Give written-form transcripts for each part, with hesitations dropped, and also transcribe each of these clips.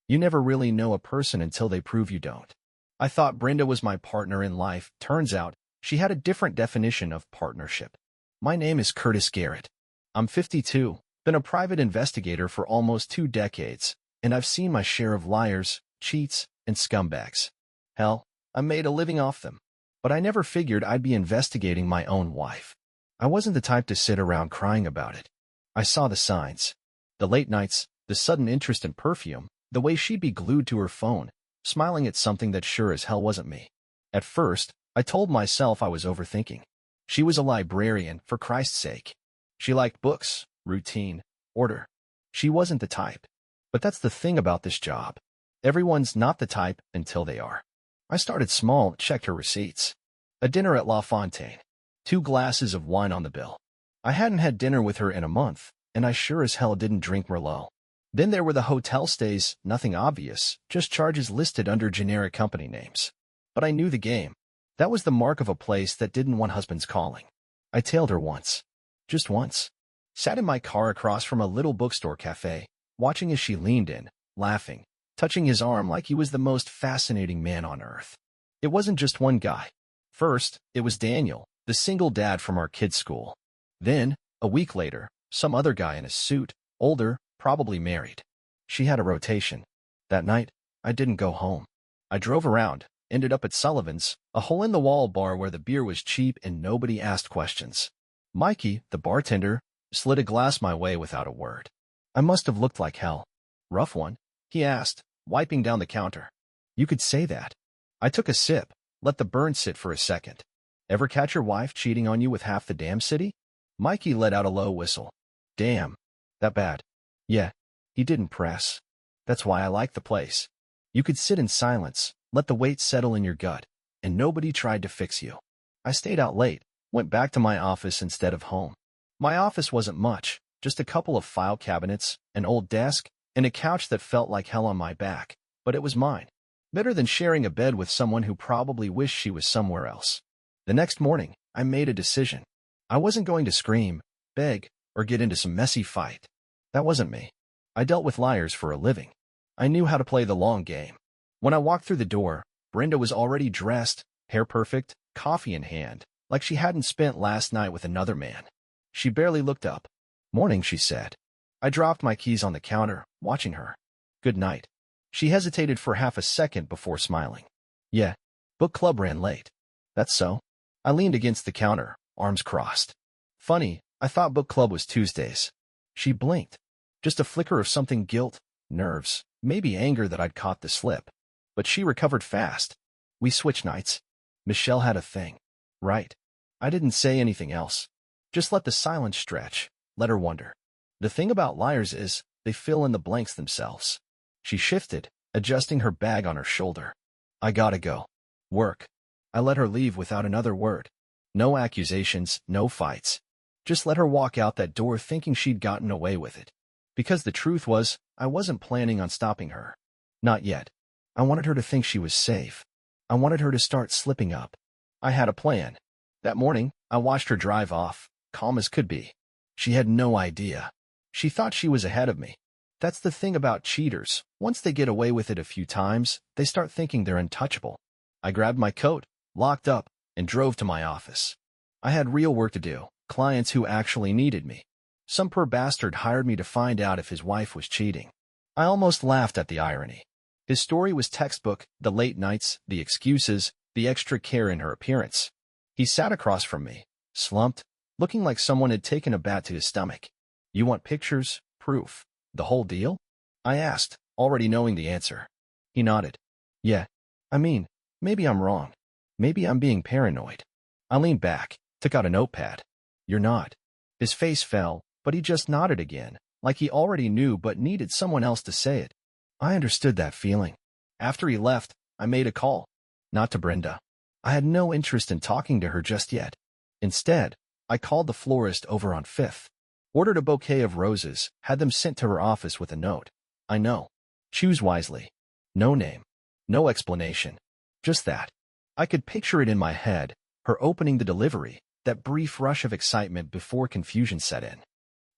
You never really know a person until they prove you don't. I thought Brenda was my partner in life. Turns out, she had a different definition of partnership. My name is Curtis Garrett. I'm 52, been a private investigator for almost 2 decades, and I've seen my share of liars, cheats, and scumbags. Hell, I made a living off them. But I never figured I'd be investigating my own wife. I wasn't the type to sit around crying about it. I saw the signs. The late nights, the sudden interest in perfume, the way she'd be glued to her phone, smiling at something that sure as hell wasn't me. At first, I told myself I was overthinking. She was a librarian, for Christ's sake. She liked books, routine, order. She wasn't the type. But that's the thing about this job. Everyone's not the type until they are. I started small, checked her receipts. A dinner at La Fontaine. 2 glasses of wine on the bill. I hadn't had dinner with her in a month, and I sure as hell didn't drink Merlot. Then there were the hotel stays, nothing obvious, just charges listed under generic company names. But I knew the game. That was the mark of a place that didn't want husbands calling. I tailed her once. Just once. Sat in my car across from a little bookstore cafe, watching as she leaned in, laughing, touching his arm like he was the most fascinating man on earth. It wasn't just one guy. First, it was Daniel, the single dad from our kids' school. Then, a week later, some other guy in a suit, older, probably married. She had a rotation. That night, I didn't go home. I drove around, ended up at Sullivan's, a hole-in-the-wall bar where the beer was cheap and nobody asked questions. Mikey, the bartender, slid a glass my way without a word. I must have looked like hell. Rough one? He asked, wiping down the counter. You could say that. I took a sip, let the burn sit for a second. Ever catch your wife cheating on you with half the damn city? Mikey let out a low whistle. Damn. That bad? Yeah. He didn't press. That's why I like the place. You could sit in silence, let the weight settle in your gut, and nobody tried to fix you. I stayed out late, went back to my office instead of home. My office wasn't much, just a couple of file cabinets, an old desk, and a couch that felt like hell on my back, but it was mine. Better than sharing a bed with someone who probably wished she was somewhere else. The next morning, I made a decision. I wasn't going to scream, beg, or get into some messy fight. That wasn't me. I dealt with liars for a living. I knew how to play the long game. When I walked through the door, Brenda was already dressed, hair perfect, coffee in hand, like she hadn't spent last night with another man. She barely looked up. Morning, she said. I dropped my keys on the counter, watching her. Good night. She hesitated for half a second before smiling. Yeah, book club ran late. That's so. I leaned against the counter, arms crossed. Funny, I thought book club was Tuesdays. She blinked. Just a flicker of something guilt, nerves, maybe anger that I'd caught the slip. But she recovered fast. We switched nights. Michelle had a thing. Right. I didn't say anything else. Just let the silence stretch, let her wonder. The thing about liars is, they fill in the blanks themselves. She shifted, adjusting her bag on her shoulder. I gotta go. Work. I let her leave without another word. No accusations, no fights. Just let her walk out that door thinking she'd gotten away with it. Because the truth was, I wasn't planning on stopping her. Not yet. I wanted her to think she was safe. I wanted her to start slipping up. I had a plan. That morning, I watched her drive off, calm as could be. She had no idea. She thought she was ahead of me. That's the thing about cheaters. Once they get away with it a few times, they start thinking they're untouchable. I grabbed my coat, locked up, and drove to my office. I had real work to do, clients who actually needed me. Some poor bastard hired me to find out if his wife was cheating. I almost laughed at the irony. His story was textbook, the late nights, the excuses, the extra care in her appearance. He sat across from me, slumped, looking like someone had taken a bat to his stomach. You want pictures, proof, the whole deal? I asked, already knowing the answer. He nodded. Yeah. I mean, maybe I'm wrong. Maybe I'm being paranoid. I leaned back, took out a notepad. You're not. His face fell, but he just nodded again, like he already knew but needed someone else to say it. I understood that feeling. After he left, I made a call. Not to Brenda. I had no interest in talking to her just yet. Instead, I called the florist over on Fifth. Ordered a bouquet of roses, had them sent to her office with a note. I know. Choose wisely. No name. No explanation. Just that. I could picture it in my head, her opening the delivery, that brief rush of excitement before confusion set in.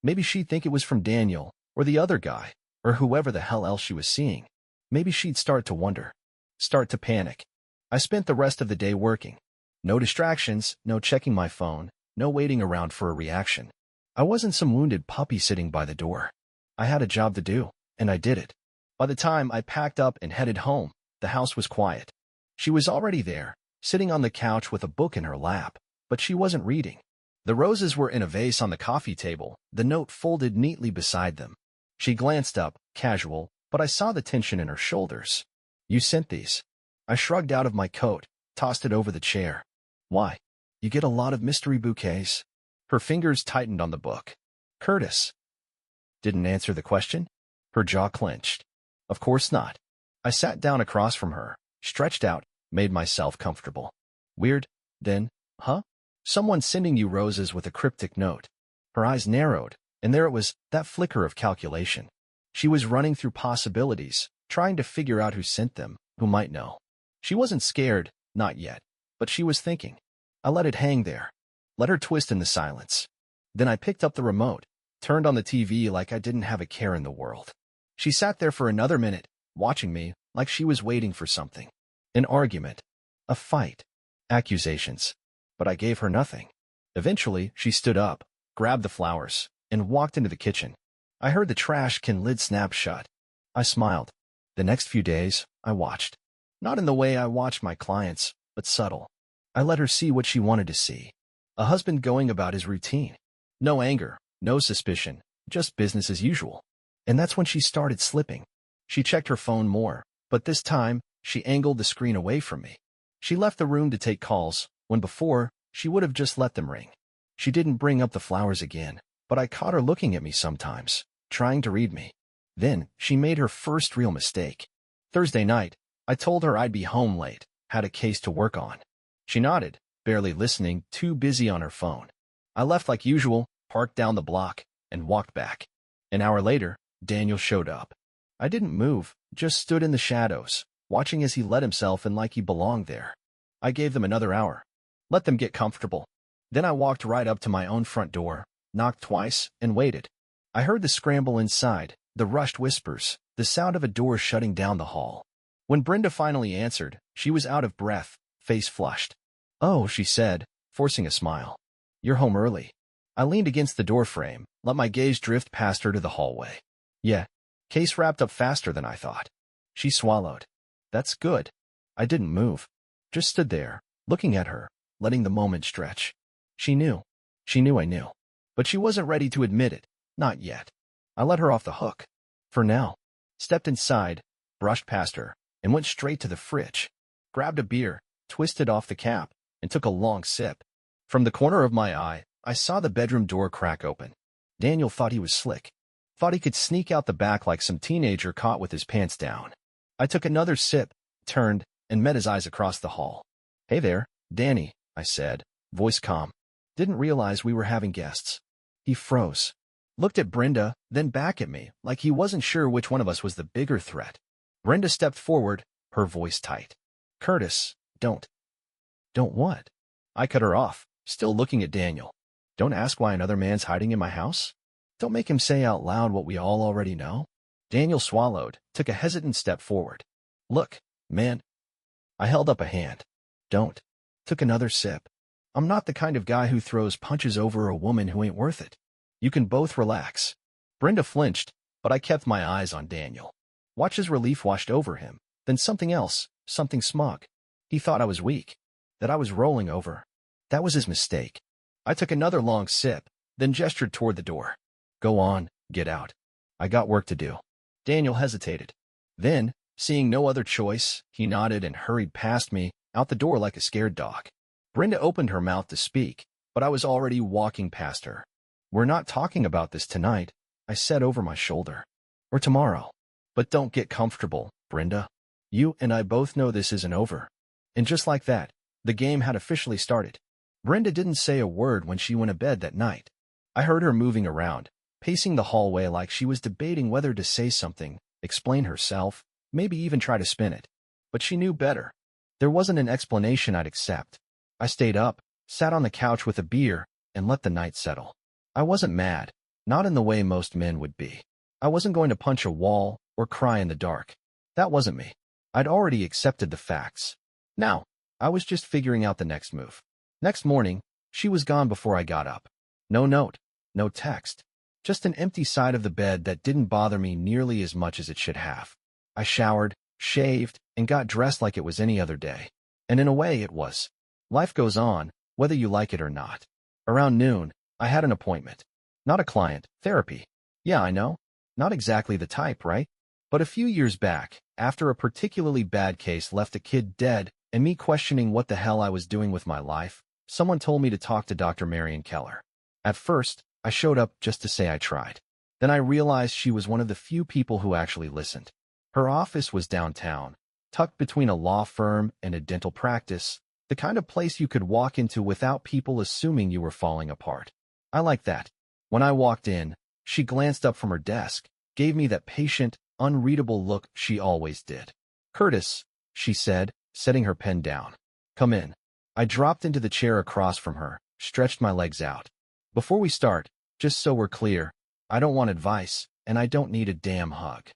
Maybe she'd think it was from Daniel, or the other guy, or whoever the hell else she was seeing. maybe she'd start to wonder, start to panic. I spent the rest of the day working. No distractions, no checking my phone, no waiting around for a reaction. I wasn't some wounded puppy sitting by the door. I had a job to do, and I did it. By the time I packed up and headed home, the house was quiet. She was already there, sitting on the couch with a book in her lap, but she wasn't reading. The roses were in a vase on the coffee table, the note folded neatly beside them. She glanced up, casual, but I saw the tension in her shoulders. "You sent these." I shrugged out of my coat, tossed it over the chair. "Why? You get a lot of mystery bouquets?" Her fingers tightened on the book. "Curtis." Didn't answer the question? Her jaw clenched. Of course not. I sat down across from her, stretched out, made myself comfortable. "Weird, then, huh? Someone sending you roses with a cryptic note." Her eyes narrowed, and there it was, that flicker of calculation. She was running through possibilities, trying to figure out who sent them, who might know. She wasn't scared, not yet, but she was thinking. I let it hang there, let her twist in the silence. Then I picked up the remote, turned on the TV like I didn't have a care in the world. She sat there for another minute, watching me, like she was waiting for something. An argument. A fight. Accusations. But I gave her nothing. Eventually, she stood up, grabbed the flowers, and walked into the kitchen. I heard the trash can lid snap shut. I smiled. The next few days, I watched. Not in the way I watched my clients, but subtle. I let her see what she wanted to see. A husband going about his routine. No anger, no suspicion, just business as usual. And that's when she started slipping. She checked her phone more, but this time, she angled the screen away from me. She left the room to take calls, when before, she would have just let them ring. She didn't bring up the flowers again, but I caught her looking at me sometimes, trying to read me. Then, she made her first real mistake. Thursday night, I told her I'd be home late, had a case to work on. She nodded, barely listening, too busy on her phone. I left like usual, parked down the block, and walked back. An hour later, Daniel showed up. I didn't move, just stood in the shadows, watching as he let himself in like he belonged there. I gave them another hour. Let them get comfortable. Then I walked right up to my own front door, knocked twice, and waited. I heard the scramble inside, the rushed whispers, the sound of a door shutting down the hall. When Brenda finally answered, she was out of breath, face flushed. "Oh," she said, forcing a smile. "You're home early." I leaned against the doorframe, let my gaze drift past her to the hallway. "Yeah, case wrapped up faster than I thought." She swallowed. "That's good." I didn't move. Just stood there, looking at her, letting the moment stretch. She knew. She knew I knew. But she wasn't ready to admit it. Not yet. I let her off the hook. For now. Stepped inside, brushed past her, and went straight to the fridge. Grabbed a beer, twisted off the cap, and took a long sip. From the corner of my eye, I saw the bedroom door crack open. Daniel thought he was slick. Thought he could sneak out the back like some teenager caught with his pants down. I took another sip, turned, and met his eyes across the hall. "Hey there, Danny," I said, voice calm. Didn't realize we were having guests. He froze. Looked at Brenda, then back at me, like he wasn't sure which one of us was the bigger threat. Brenda stepped forward, her voice tight. "Curtis, don't." "Don't what?" I cut her off, still looking at Daniel. "Don't ask why another man's hiding in my house. Don't make him say out loud what we all already know." Daniel swallowed, took a hesitant step forward. "Look, man." I held up a hand. "Don't." Took another sip. "I'm not the kind of guy who throws punches over a woman who ain't worth it. You can both relax." Brenda flinched, but I kept my eyes on Daniel. Watched as relief washed over him, then something else, something smug. He thought I was weak, that I was rolling over. That was his mistake. I took another long sip, then gestured toward the door. "Go on, get out. I got work to do." Daniel hesitated. Then, seeing no other choice, he nodded and hurried past me, out the door like a scared dog. Brenda opened her mouth to speak, but I was already walking past her. "We're not talking about this tonight," I said over my shoulder. "Or tomorrow. But don't get comfortable, Brenda. You and I both know this isn't over." And just like that, the game had officially started. Brenda didn't say a word when she went to bed that night. I heard her moving around, pacing the hallway like she was debating whether to say something, explain herself, maybe even try to spin it. But she knew better. There wasn't an explanation I'd accept. I stayed up, sat on the couch with a beer, and let the night settle. I wasn't mad, not in the way most men would be. I wasn't going to punch a wall or cry in the dark. That wasn't me. I'd already accepted the facts. Now, I was just figuring out the next move. Next morning, she was gone before I got up. No note, no text, just an empty side of the bed that didn't bother me nearly as much as it should have. I showered, shaved, and got dressed like it was any other day. And in a way, it was. Life goes on, whether you like it or not. Around noon, I had an appointment. Not a client, therapy. Yeah, I know. Not exactly the type, right? But a few years back, after a particularly bad case left a kid dead and me questioning what the hell I was doing with my life, someone told me to talk to Dr. Marion Keller. At first, I showed up just to say I tried. Then I realized she was one of the few people who actually listened. Her office was downtown, tucked between a law firm and a dental practice, the kind of place you could walk into without people assuming you were falling apart. I liked that. When I walked in, she glanced up from her desk, gave me that patient, unreadable look she always did. "Curtis," she said, setting her pen down. "Come in." I dropped into the chair across from her, stretched my legs out. "Before we start, just so we're clear, I don't want advice, and I don't need a damn hug."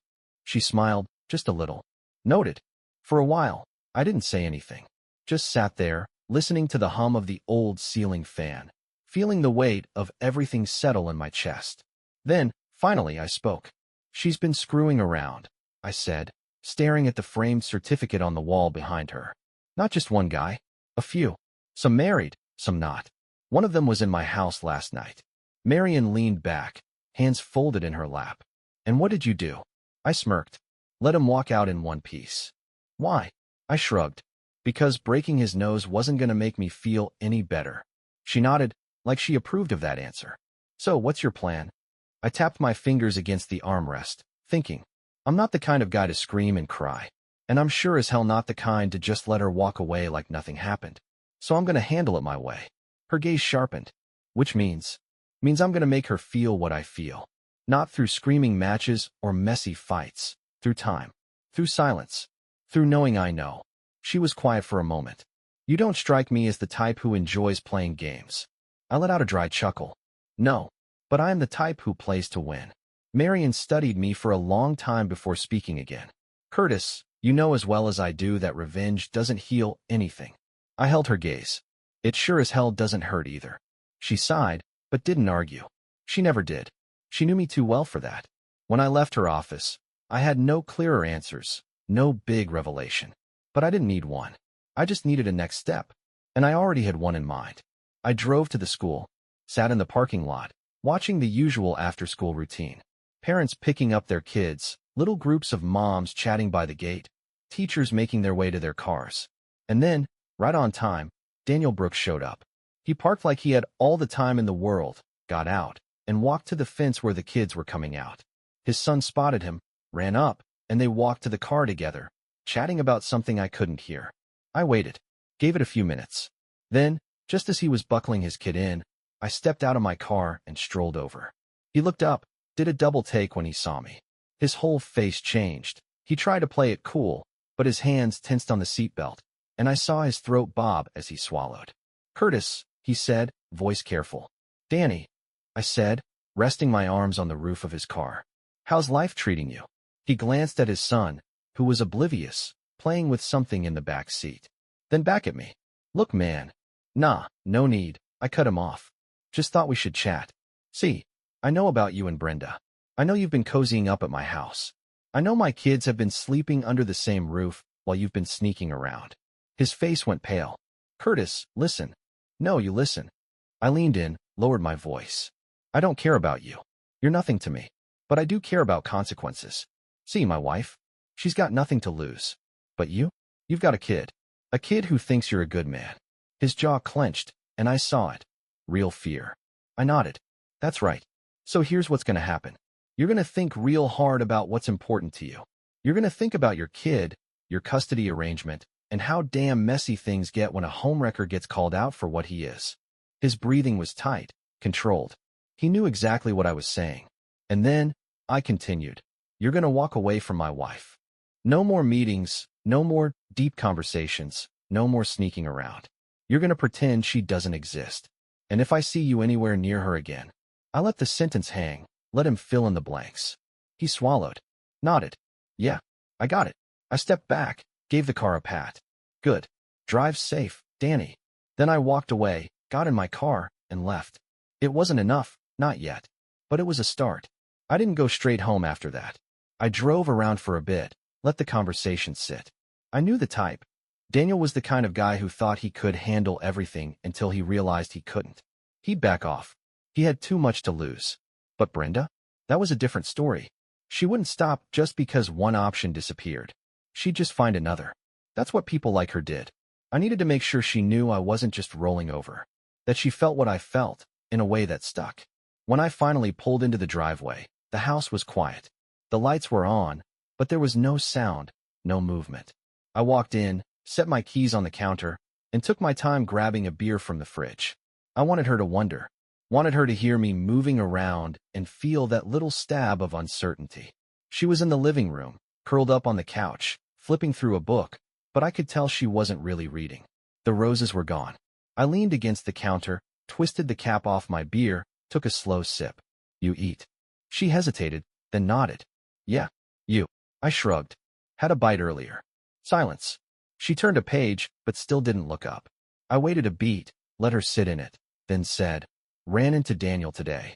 She smiled, just a little. Noted. For a while, I didn't say anything. Just sat there, listening to the hum of the old ceiling fan, feeling the weight of everything settle in my chest. Then, finally, I spoke. "She's been screwing around," I said, staring at the framed certificate on the wall behind her. "Not just one guy. A few. Some married, some not. One of them was in my house last night." Marion leaned back, hands folded in her lap. "And what did you do?" I smirked. "Let him walk out in one piece." "Why?" I shrugged. "Because breaking his nose wasn't going to make me feel any better." She nodded, like she approved of that answer. "So, what's your plan?" I tapped my fingers against the armrest, thinking, I'm not the kind of guy to scream and cry, and I'm sure as hell not the kind to just let her walk away like nothing happened. So I'm going to handle it my way. Her gaze sharpened, which means I'm going to make her feel what I feel. Not through screaming matches or messy fights, through time, through silence, through knowing I know. She was quiet for a moment. "You don't strike me as the type who enjoys playing games." I let out a dry chuckle. "No, but I am the type who plays to win." Marion studied me for a long time before speaking again. "Curtis, you know as well as I do that revenge doesn't heal anything." I held her gaze. "It sure as hell doesn't hurt either." She sighed, but didn't argue. She never did. She knew me too well for that. When I left her office, I had no clearer answers, no big revelation. But I didn't need one. I just needed a next step, and I already had one in mind. I drove to the school, sat in the parking lot, watching the usual after-school routine. Parents picking up their kids, little groups of moms chatting by the gate, teachers making their way to their cars. And then, right on time, Daniel Brooks showed up. He parked like he had all the time in the world, got out, and walked to the fence where the kids were coming out. His son spotted him, ran up, and they walked to the car together, chatting about something I couldn't hear. I waited, gave it a few minutes. Then, just as he was buckling his kid in, I stepped out of my car and strolled over. He looked up, did a double take when he saw me. His whole face changed. He tried to play it cool, but his hands tensed on the seatbelt, and I saw his throat bob as he swallowed. "Curtis," he said, voice careful. "Danny," I said, resting my arms on the roof of his car. "How's life treating you?" He glanced at his son, who was oblivious, playing with something in the back seat. Then back at me. "Look, man. Nah, no need," I cut him off. "Just thought we should chat. See, I know about you and Brenda. I know you've been cozying up at my house. I know my kids have been sleeping under the same roof while you've been sneaking around." His face went pale. "Curtis, listen." "No, you listen." I leaned in, lowered my voice. "I don't care about you. You're nothing to me. But I do care about consequences. See, my wife? She's got nothing to lose. But you? You've got a kid. A kid who thinks you're a good man." His jaw clenched, and I saw it. Real fear. I nodded. "That's right. So here's what's going to happen. You're going to think real hard about what's important to you. You're going to think about your kid, your custody arrangement, and how damn messy things get when a homewrecker gets called out for what he is." His breathing was tight, controlled. He knew exactly what I was saying. And then, I continued, "You're going to walk away from my wife. No more meetings, no more deep conversations, no more sneaking around. You're going to pretend she doesn't exist. And if I see you anywhere near her again," I let the sentence hang, let him fill in the blanks. He swallowed, nodded. "Yeah, I got it." I stepped back, gave the car a pat. Good. Drive safe, Danny. Then I walked away, got in my car, and left. It wasn't enough, not yet. But it was a start. I didn't go straight home after that. I drove around for a bit, let the conversation sit. I knew the type. Daniel was the kind of guy who thought he could handle everything until he realized he couldn't. He'd back off. He had too much to lose. But Brenda? That was a different story. She wouldn't stop just because one option disappeared. She'd just find another. That's what people like her did. I needed to make sure she knew I wasn't just rolling over. That she felt what I felt, in a way that stuck. When I finally pulled into the driveway, the house was quiet. The lights were on, but there was no sound, no movement. I walked in, set my keys on the counter, and took my time grabbing a beer from the fridge. I wanted her to wonder. Wanted her to hear me moving around and feel that little stab of uncertainty. She was in the living room, curled up on the couch, flipping through a book, but I could tell she wasn't really reading. The roses were gone. I leaned against the counter, twisted the cap off my beer, took a slow sip. You eat. She hesitated, then nodded. Yeah, you. I shrugged. Had a bite earlier. Silence. She turned a page, but still didn't look up. I waited a beat, let her sit in it, then said, ran into Daniel today.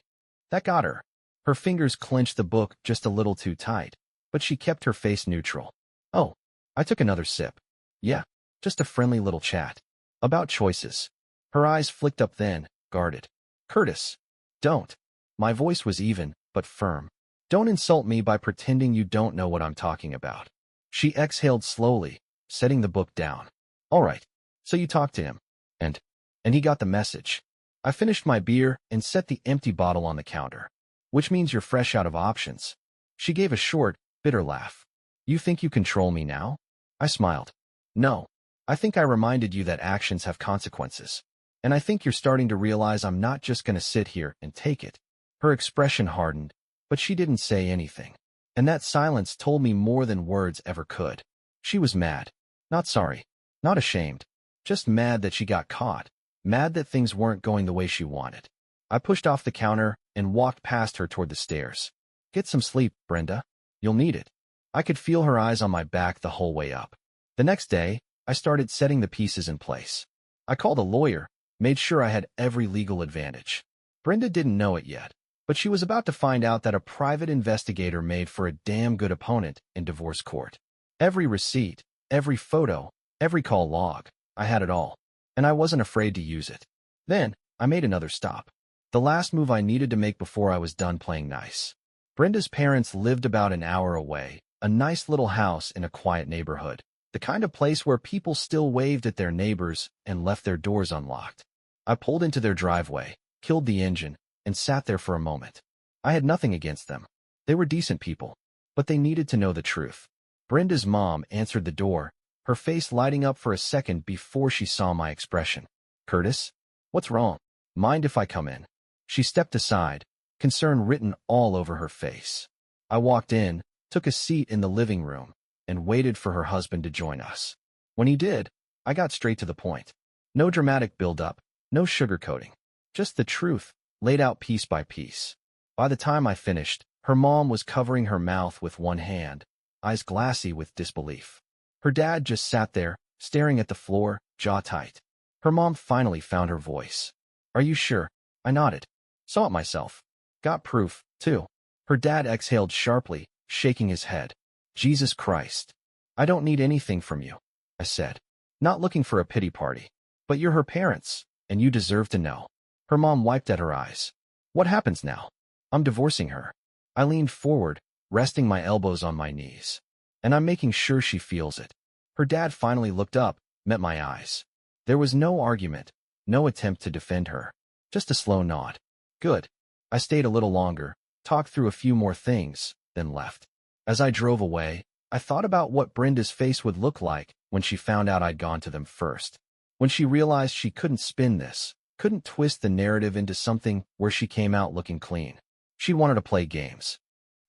That got her. Her fingers clenched the book just a little too tight, but she kept her face neutral. Oh. I took another sip. Yeah, just a friendly little chat. About choices. Her eyes flicked up then, guarded. Curtis. Don't. My voice was even, but firm. Don't insult me by pretending you don't know what I'm talking about. She exhaled slowly, setting the book down. All right. So you talked to him. And he got the message. I finished my beer and set the empty bottle on the counter. Which means you're fresh out of options. She gave a short, bitter laugh. You think you control me now? I smiled. No. I think I reminded you that actions have consequences. And I think you're starting to realize I'm not just going to sit here and take it. Her expression hardened, but she didn't say anything. And that silence told me more than words ever could. She was mad. Not sorry. Not ashamed. Just mad that she got caught. Mad that things weren't going the way she wanted. I pushed off the counter and walked past her toward the stairs. Get some sleep, Brenda. You'll need it. I could feel her eyes on my back the whole way up. The next day, I started setting the pieces in place. I called a lawyer, made sure I had every legal advantage. Brenda didn't know it yet, but she was about to find out that a private investigator made for a damn good opponent in divorce court. Every receipt, every photo, every call log, I had it all, and I wasn't afraid to use it. Then, I made another stop. The last move I needed to make before I was done playing nice. Brenda's parents lived about an hour away, a nice little house in a quiet neighborhood, the kind of place where people still waved at their neighbors and left their doors unlocked. I pulled into their driveway, killed the engine, and sat there for a moment. I had nothing against them. They were decent people, but they needed to know the truth. Brenda's mom answered the door, her face lighting up for a second before she saw my expression. Curtis? What's wrong? Mind if I come in? She stepped aside, concern written all over her face. I walked in, took a seat in the living room, and waited for her husband to join us. When he did, I got straight to the point. No dramatic build-up, no sugarcoating. Just the truth, laid out piece by piece. By the time I finished, her mom was covering her mouth with one hand, eyes glassy with disbelief. Her dad just sat there, staring at the floor, jaw tight. Her mom finally found her voice. Are you sure? I nodded. Saw it myself. Got proof, too. Her dad exhaled sharply, shaking his head. Jesus Christ. I don't need anything from you, I said. Not looking for a pity party. But you're her parents, and you deserve to know. Her mom wiped at her eyes. What happens now? I'm divorcing her. I leaned forward, resting my elbows on my knees. And I'm making sure she feels it. Her dad finally looked up, met my eyes. There was no argument, no attempt to defend her. Just a slow nod. Good. I stayed a little longer, talked through a few more things, then left. As I drove away, I thought about what Brenda's face would look like when she found out I'd gone to them first. When she realized she couldn't spin this, couldn't twist the narrative into something where she came out looking clean. She wanted to play games.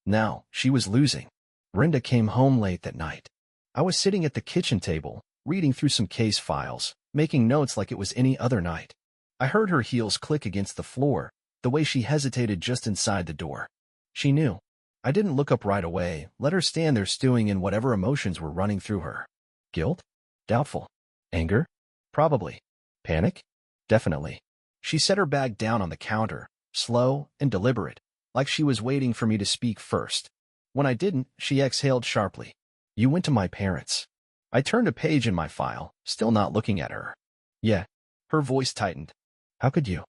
Now, she was losing. Brenda came home late that night. I was sitting at the kitchen table, reading through some case files, making notes like it was any other night. I heard her heels click against the floor, the way she hesitated just inside the door. She knew. I didn't look up right away, let her stand there stewing in whatever emotions were running through her. Guilt? Doubtful. Anger? Probably. Panic? Definitely. She set her bag down on the counter, slow and deliberate, like she was waiting for me to speak first. When I didn't, she exhaled sharply. You went to my parents. I turned a page in my file, still not looking at her. Yeah. Her voice tightened. How could you?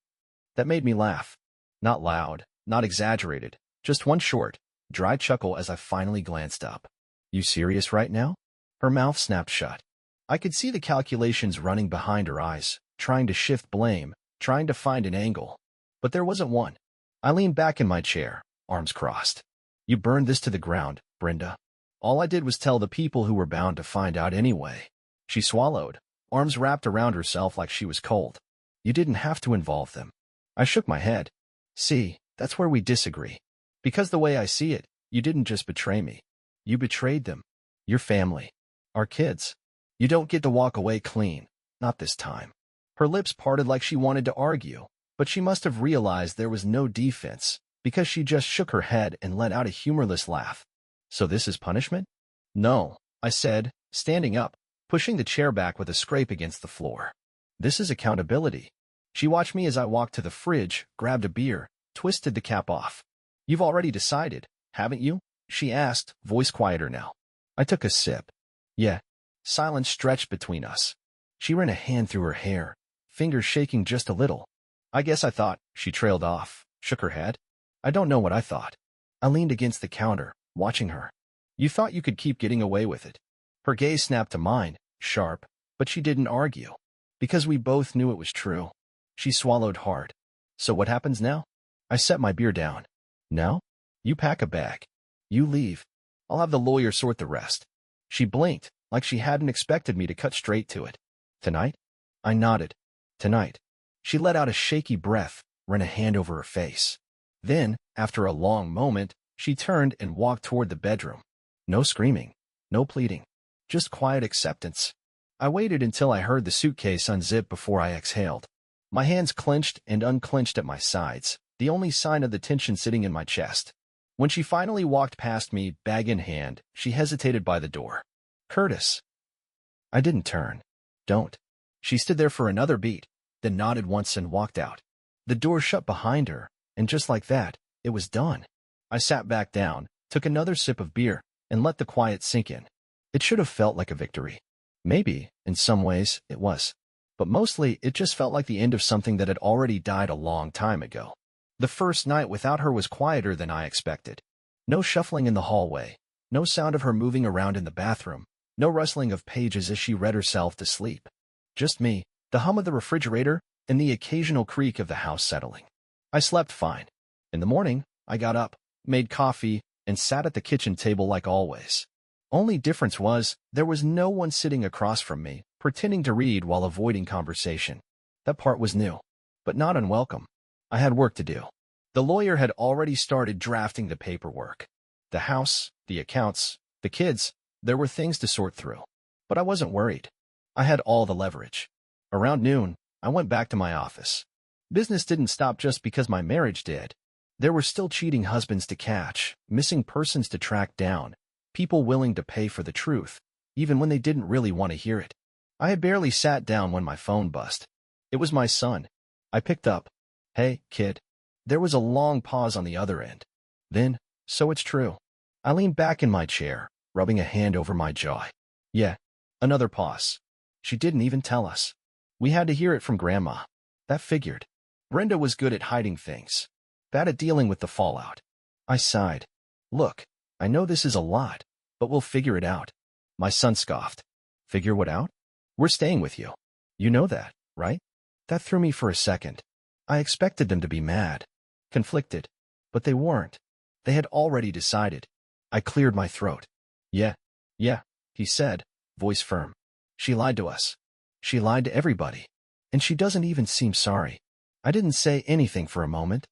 That made me laugh. Not loud, not exaggerated, just one short, dry chuckle as I finally glanced up. You serious right now? Her mouth snapped shut. I could see the calculations running behind her eyes, trying to shift blame, trying to find an angle. But there wasn't one. I leaned back in my chair, arms crossed. You burned this to the ground, Brenda. All I did was tell the people who were bound to find out anyway. She swallowed, arms wrapped around herself like she was cold. You didn't have to involve them. I shook my head. See, that's where we disagree. Because the way I see it, you didn't just betray me. You betrayed them. Your family. Our kids. You don't get to walk away clean. Not this time. Her lips parted like she wanted to argue, but she must have realized there was no defense, because she just shook her head and let out a humorless laugh. So this is punishment? No, I said, standing up, pushing the chair back with a scrape against the floor. This is accountability. She watched me as I walked to the fridge, grabbed a beer, twisted the cap off. You've already decided, haven't you? She asked, voice quieter now. I took a sip. Yeah. Silence stretched between us. She ran a hand through her hair, fingers shaking just a little. I guess I thought, she trailed off, shook her head. I don't know what I thought. I leaned against the counter, watching her. You thought you could keep getting away with it. Her gaze snapped to mine, sharp, but she didn't argue. Because we both knew it was true. She swallowed hard. So what happens now? I set my beer down. Now? You pack a bag. You leave. I'll have the lawyer sort the rest. She blinked, like she hadn't expected me to cut straight to it. Tonight? I nodded. Tonight. She let out a shaky breath, ran a hand over her face. Then, after a long moment, she turned and walked toward the bedroom. No screaming. No pleading. Just quiet acceptance. I waited until I heard the suitcase unzip before I exhaled. My hands clenched and unclenched at my sides, the only sign of the tension sitting in my chest. When she finally walked past me, bag in hand, she hesitated by the door. Curtis. I didn't turn. Don't. She stood there for another beat, then nodded once and walked out. The door shut behind her, and just like that, it was done. I sat back down, took another sip of beer, and let the quiet sink in. It should have felt like a victory. Maybe, in some ways, it was. But mostly, it just felt like the end of something that had already died a long time ago. The first night without her was quieter than I expected. No shuffling in the hallway, no sound of her moving around in the bathroom, no rustling of pages as she read herself to sleep. Just me, the hum of the refrigerator, and the occasional creak of the house settling. I slept fine. In the morning, I got up, made coffee, and sat at the kitchen table like always. Only difference was, there was no one sitting across from me, pretending to read while avoiding conversation. That part was new, but not unwelcome. I had work to do. The lawyer had already started drafting the paperwork. The house, the accounts, the kids, there were things to sort through. But I wasn't worried. I had all the leverage. Around noon, I went back to my office. Business didn't stop just because my marriage did. There were still cheating husbands to catch, missing persons to track down, people willing to pay for the truth, even when they didn't really want to hear it. I had barely sat down when my phone buzzed. It was my son. I picked up. Hey, kid. There was a long pause on the other end. Then, so it's true. I leaned back in my chair, rubbing a hand over my jaw. Yeah, another pause. She didn't even tell us. We had to hear it from Grandma. That figured. Brenda was good at hiding things, bad at dealing with the fallout. I sighed. Look, I know this is a lot, but we'll figure it out. My son scoffed. Figure what out? We're staying with you. You know that, right? That threw me for a second. I expected them to be mad, conflicted, but they weren't. They had already decided. I cleared my throat. Yeah, he said, voice firm. She lied to us. She lied to everybody. And she doesn't even seem sorry. I didn't say anything for a moment.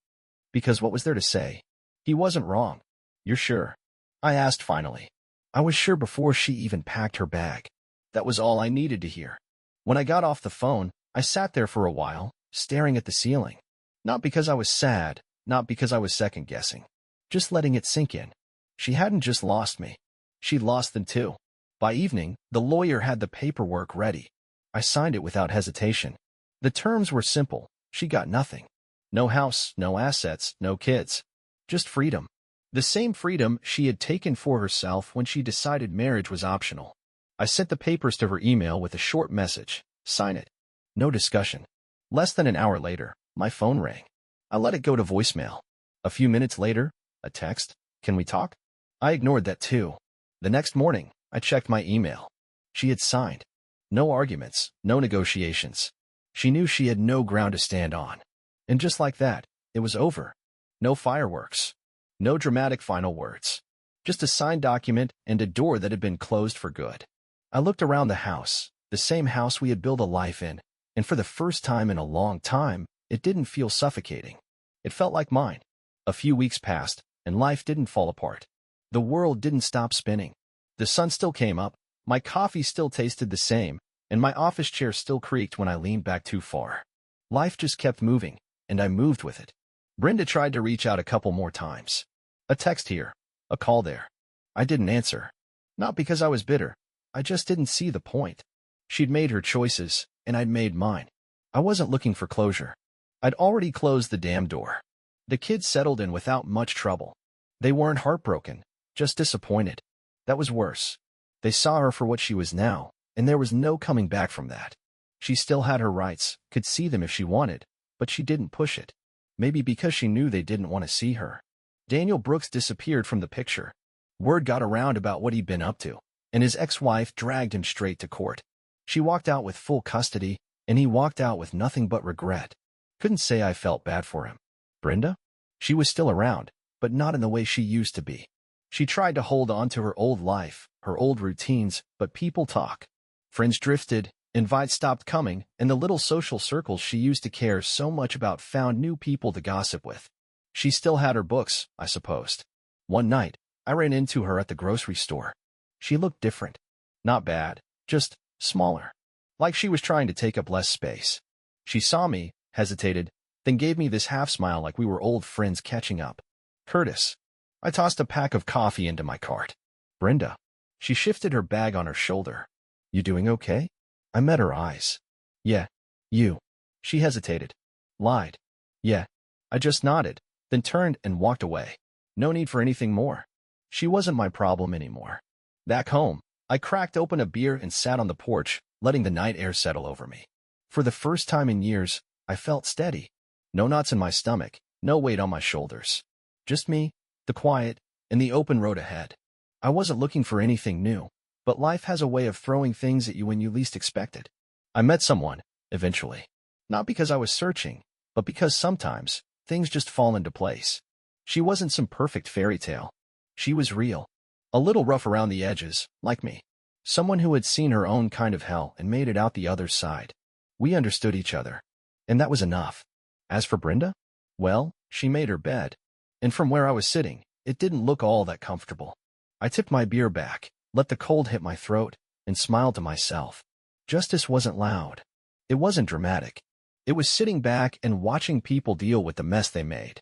Because what was there to say? He wasn't wrong. You're sure? I asked finally. I was sure before she even packed her bag. That was all I needed to hear. When I got off the phone, I sat there for a while, staring at the ceiling. Not because I was sad, not because I was second-guessing. Just letting it sink in. She hadn't just lost me. She'd lost them too. By evening, the lawyer had the paperwork ready. I signed it without hesitation. The terms were simple. She got nothing. No house, no assets, no kids. Just freedom. The same freedom she had taken for herself when she decided marriage was optional. I sent the papers to her email with a short message. Sign it. No discussion. Less than an hour later, my phone rang. I let it go to voicemail. A few minutes later, a text. Can we talk? I ignored that too. The next morning, I checked my email. She had signed. No arguments, no negotiations. She knew she had no ground to stand on. And just like that, it was over. No fireworks. No dramatic final words. Just a signed document and a door that had been closed for good. I looked around the house, the same house we had built a life in, and for the first time in a long time, it didn't feel suffocating. It felt like mine. A few weeks passed, and life didn't fall apart. The world didn't stop spinning. The sun still came up, my coffee still tasted the same, and my office chair still creaked when I leaned back too far. Life just kept moving, and I moved with it. Brenda tried to reach out a couple more times. A text here, a call there. I didn't answer. Not because I was bitter. I just didn't see the point. She'd made her choices, and I'd made mine. I wasn't looking for closure. I'd already closed the damn door. The kids settled in without much trouble. They weren't heartbroken, just disappointed. That was worse. They saw her for what she was now, and there was no coming back from that. She still had her rights, could see them if she wanted, but she didn't push it. Maybe because she knew they didn't want to see her. Daniel Brooks disappeared from the picture. Word got around about what he'd been up to, and his ex-wife dragged him straight to court. She walked out with full custody, and he walked out with nothing but regret. Couldn't say I felt bad for him. Brenda? She was still around, but not in the way she used to be. She tried to hold on to her old life, her old routines, but people talk. Friends drifted, invites stopped coming, and the little social circles she used to care so much about found new people to gossip with. She still had her books, I supposed. One night, I ran into her at the grocery store. She looked different. Not bad, just smaller. Like she was trying to take up less space. She saw me, hesitated, then gave me this half smile like we were old friends catching up. Curtis. I tossed a pack of coffee into my cart. Brenda. She shifted her bag on her shoulder. You doing okay? I met her eyes. Yeah. You. She hesitated. Lied. Yeah. I just nodded, then turned and walked away. No need for anything more. She wasn't my problem anymore. Back home, I cracked open a beer and sat on the porch, letting the night air settle over me. For the first time in years, I felt steady. No knots in my stomach, no weight on my shoulders. Just me, the quiet, and the open road ahead. I wasn't looking for anything new, but life has a way of throwing things at you when you least expect it. I met someone, eventually. Not because I was searching, but because sometimes, things just fall into place. She wasn't some perfect fairy tale. She was real. A little rough around the edges, like me. Someone who had seen her own kind of hell and made it out the other side. We understood each other. And that was enough. As for Brenda? Well, she made her bed. And from where I was sitting, it didn't look all that comfortable. I tipped my beer back, let the cold hit my throat, and smiled to myself. Justice wasn't loud. It wasn't dramatic. It was sitting back and watching people deal with the mess they made.